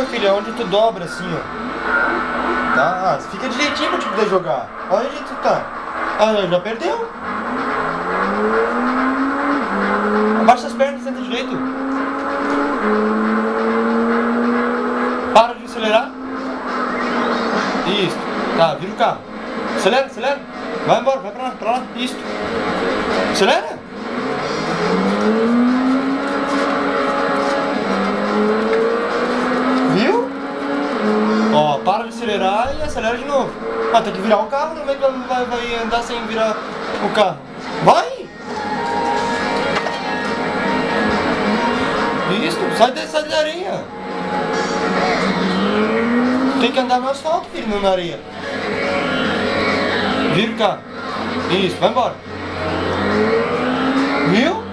meu filho, é onde tu dobra assim, ó. Tá? Fica direitinho pra te poder jogar. Olha onde tu tá. Ah, já perdeu. Abaixa as pernas, senta direito. Para de acelerar. Isso. Tá, vira o carro. Acelera, acelera. Vai embora, vai pra lá. Isso. Acelera. Viu? Ó, para de acelerar e acelera de novo. Ah, tem que virar o carro, não vai andar sem virar o carro. Vai! Isso, sai da areia. Tem que andar no asfalto, filho, não na areia. Vira o carro. Isso, vai embora. Viu?